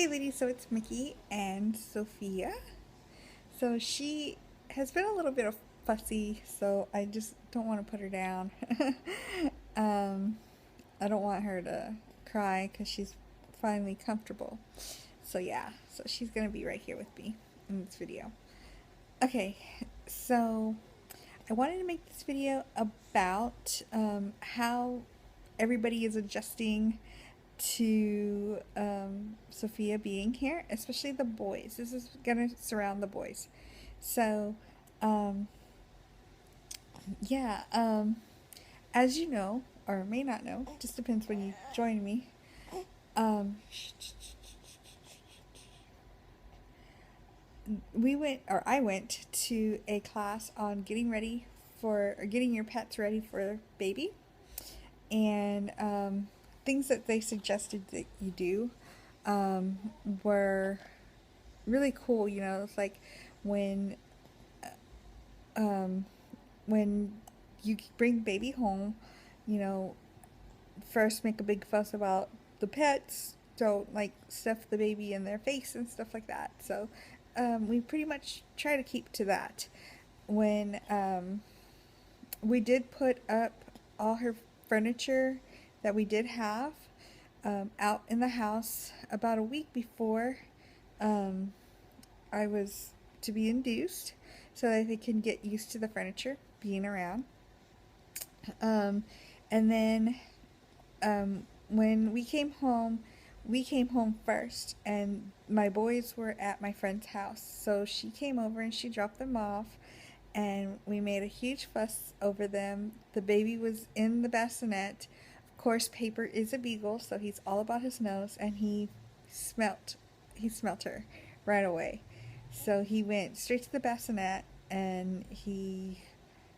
Hey ladies, so it's Mickey and Sophia. So she has been a little bit of fussy, so I just don't want to put her down. um, I don't want her to cry because she's finally comfortable. So yeah, so she's gonna be right here with me in this video. Okay, so I wanted to make this video about how everybody is adjusting to Sophia being here, especially the boys. This is gonna surround the boys. So, um, yeah, as you know, or may not know, just depends when you join me. Um, we went, or I went to a class on getting ready for, or getting your pets ready for baby, and things that they suggested that you do um, were really cool. You know, it's like when um, when you bring baby home, you know, first make a big fuss about the pets. Don't like stuff the baby in their face and stuff like that. So we pretty much try to keep to that. When we did put up all her furniture that we did have out in the house about a week before um, I was to be induced, so that they can get used to the furniture being around. Um, and then when we came home first, and my boys were at my friend's house. So she came over and she dropped them off, and we made a huge fuss over them. The baby was in the bassinet. Of course, Paper is a beagle, so he's all about his nose, and smelt he smelt her right away. So he went straight to the bassinet, and he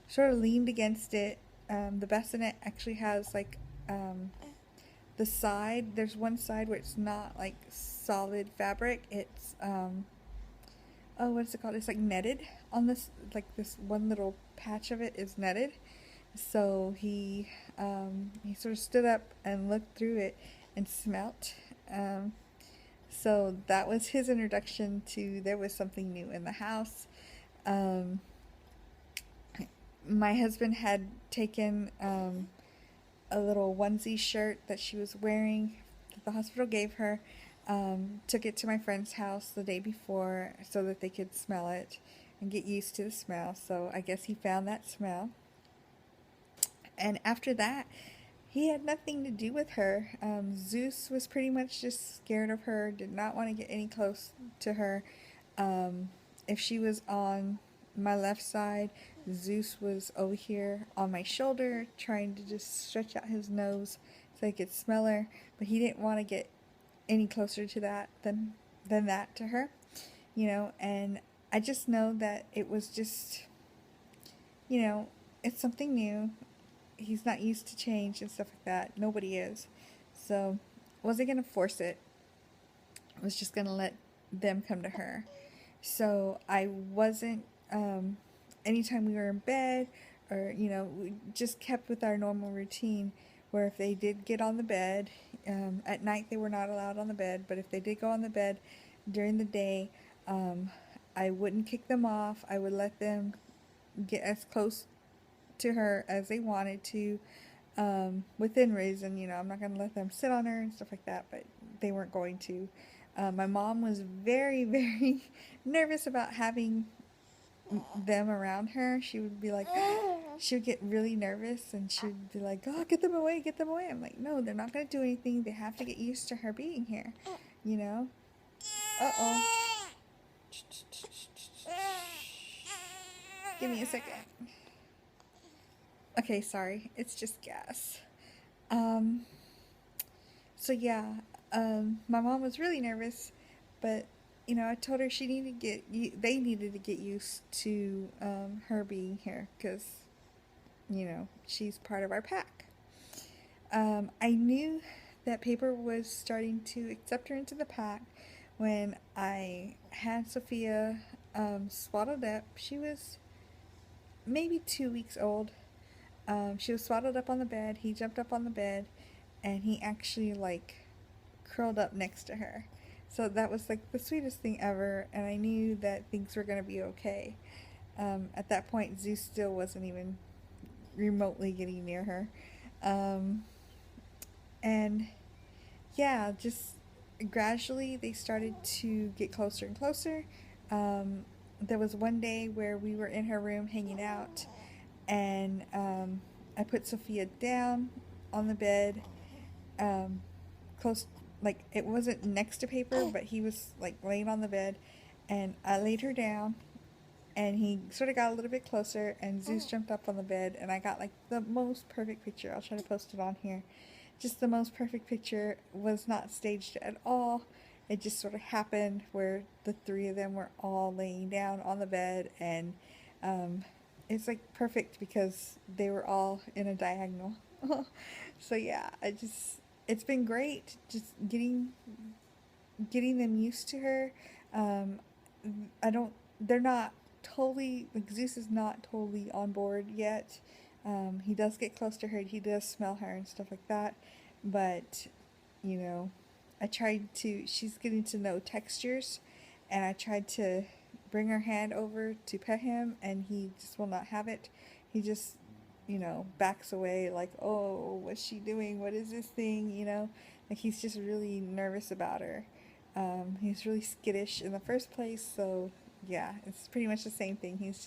sort of leaned against it. The bassinet actually has like the side. There's one side where it's not like solid fabric. It's oh, what is it called? It's like netted on this. Like this one little patch of it is netted. So he sort of stood up and looked through it and smelt. So that was his introduction to there was something new in the house. Um, my husband had taken a little onesie shirt that she was wearing that the hospital gave her, took it to my friend's house the day before so that they could smell it and get used to the smell. So I guess he found that smell. And after that, he had nothing to do with her. Zeus was pretty much just scared of her, did not want to get any close to her. If she was on my left side, Zeus was over here on my shoulder trying to just stretch out his nose so I could smell her, but he didn't want to get any closer to that than that to her, you know. And I just know that it was just, you know, it's something new. He's not used to change and stuff like that. Nobody is. So wasn't gonna force it. I was just gonna let them come to her. So I wasn't anytime we were in bed, or you know, we just kept with our normal routine where if they did get on the bed at night, they were not allowed on the bed, but if they did go on the bed during the day, I wouldn't kick them off. I would let them get as close to her as they wanted to, within reason. You know, I'm not going to let them sit on her and stuff like that, but they weren't going to. My mom was very, very nervous about having them around her. She would be like, she would get really nervous, and she would be like, oh, get them away, get them away. I'm like, no, they're not going to do anything. They have to get used to her being here, you know? Uh-oh. Give me a second. Okay, sorry. It's just gas. Um, so yeah, my mom was really nervous, but you know, I told her they needed to get used to her being here because, you know, she's part of our pack. I knew that Paper was starting to accept her into the pack when I had Sophia swaddled up. She was maybe 2 weeks old. She was swaddled up on the bed. He jumped up on the bed, and he actually like curled up next to her. So that was like the sweetest thing ever, and I knew that things were gonna be okay. At that point, Zeus still wasn't even remotely getting near her. Um, and yeah, just gradually they started to get closer and closer. Um, there was one day where we were in her room hanging out, and I put Sophia down on the bed, um, close, like it wasn't next to paper, but he was like laying on the bed, and I laid her down, and he sort of got a little bit closer, and Zeus jumped up on the bed, and I got like the most perfect picture. I'll try to post it on here. Just the most perfect picture, was not staged at all. It just sort of happened where the three of them were all laying down on the bed, and um, it's like perfect because they were all in a diagonal. So yeah, it's been great just getting them used to her. Um, I don't, they're not totally, like Zeus is not totally on board yet. He does get close to her, he does smell her and stuff like that, but, you know, she's getting to know textures, and I tried to bring her hand over to pet him, and he just will not have it. He just, backs away like, oh, what's she doing? What is this thing? Like he's just really nervous about her. He's really skittish in the first place, so yeah, it's pretty much the same thing. He's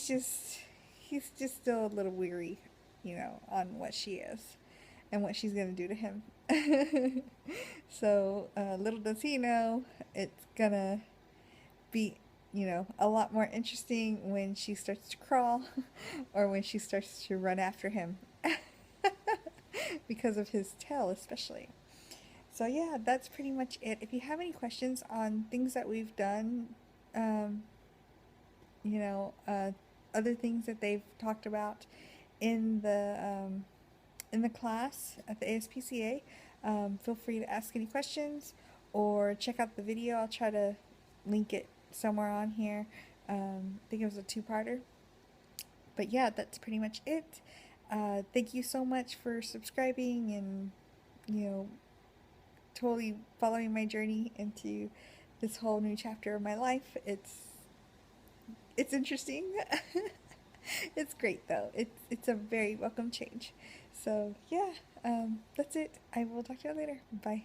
just, he's just still a little weary, on what she is and what she's gonna do to him. So, little does he know, it's gonna be, a lot more interesting when she starts to crawl or when she starts to run after him. Because of his tail, especially. So yeah, that's pretty much it. If you have any questions on things that we've done, um, you know, uh, other things that they've talked about in the class at the ASPCA, feel free to ask any questions or check out the video. I'll try to link it somewhere on here. I think it was a two-parter. But yeah, that's pretty much it. Thank you so much for subscribing and, you know, totally following my journey into this whole new chapter of my life. It's interesting. It's great though. It's a very welcome change. So yeah, that's it. I will talk to you later. Bye.